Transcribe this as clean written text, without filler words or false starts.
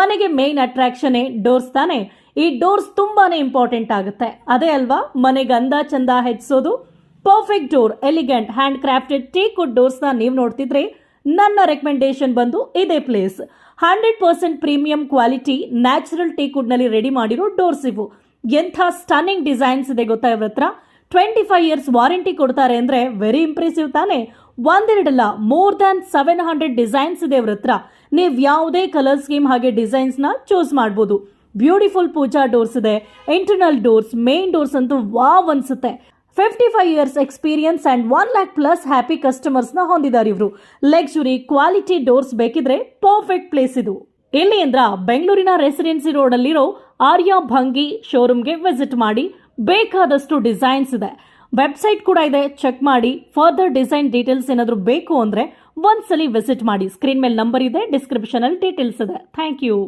ಮನೆಗೆ main attraction doors ತಾನೆ. ಈ ಡೋರ್ಸ್ ತುಂಬಾನೇ ಇಂಪಾರ್ಟೆಂಟ್ ಆಗುತ್ತೆ. ಅದೇ ಅಲ್ವಾ ಮನೆಗೆ ಅಂದ ಚಂದ ಹೆಚ್ಚಿಸೋದು. Perfect door, elegant handcrafted teak wood doors ನ ನೀವು ನೋಡ್ತಿದ್ರೆ ನನ್ನ ರೆಕಮೆಂಡೇಶನ್ ಬಂದು ಇದೇ place. 100% premium quality natural teak wood ನಲ್ಲಿ ರೆಡಿ ಮಾಡಿರೋ ಡೋರ್ಸ್ ಇವು. ಎಂಥ ಸ್ಟನ್ನಿಂಗ್ ಡಿಸೈನ್ಸ್ ಇದೆ ಗೊತ್ತಾ ಇವ್ರ ಹತ್ರ. 25 ಇಯರ್ಸ್ ವಾರಂಟಿ ಕೊಡ್ತಾರೆ ಅಂದ್ರೆ ವೆರಿ ಇಂಪ್ರೆಸಿವ್ ತಾನೆ. ಒಂದೆರಡಲ್ಲ, ಮೋರ್ ದ್ಯಾನ್ 700 ಡಿಸೈನ್ಸ್ ಇದೆ ಇವ್ರ ಹತ್ರ. ನೀವು ಯಾವುದೇ ಕಲರ್ ಸ್ಕೀಮ್ ಹಾಗೆ ಡಿಸೈನ್ಸ್ ನ ಚೂಸ್ ಮಾಡಬಹುದು. ಬ್ಯೂಟಿಫುಲ್ ಪೂಜಾ ಡೋರ್ಸ್ ಇದೆ, ಇಂಟರ್ನಲ್ ಡೋರ್ಸ್, ಮೇನ್ ಡೋರ್ಸ್ ಅಂತೂ ವಾವ್ ಅನ್ಸುತ್ತೆ. 55 years experience and 1 lakh plus happy customers ನ ಹೊಂದಿದ್ದಾರೆ ಇವರು. ಲಕ್ಸುರಿ ಕ್ವಾಲಿಟಿ ಡೋರ್ಸ್ ಬೇಕಿದ್ರೆ ಪರ್ಫೆಕ್ಟ್ ಪ್ಲೇಸ್ ಇದು. ಎಲ್ಲಿ ಅಂದ್ರ ಬೆಂಗಳೂರಿನ ರೆಸಿಡೆನ್ಸಿ ರೋಡ್ ಅಲ್ಲಿರೋ ಆರ್ಯ ಭಂಗಿ ಶೋರೂಮ್ಗೆ ವಿಸಿಟ್ ಮಾಡಿ. ಬೇಕಾದಷ್ಟು ಡಿಸೈನ್ಸ್ ಇದೆ, ವೆಬ್ಸೈಟ್ ಕೂಡ ಇದೆ, ಚೆಕ್ ಮಾಡಿ. ಫರ್ದರ್ ಡಿಸೈನ್ ಡೀಟೇಲ್ಸ್ ಏನಾದರೂ ಬೇಕು ಅಂದ್ರೆ ಒಂದ್ಸಲಿ ವಿಸಿಟ್ ಮಾಡಿ. ಸ್ಕ್ರೀನ್ ಮೇಲೆ ನಂಬರ್ ಇದೆ, ಡಿಸ್ಕ್ರಿಪ್ಷನ್ ಅಲ್ಲಿ ಡೀಟೇಲ್ಸ್ ಇದೆ. Thank you.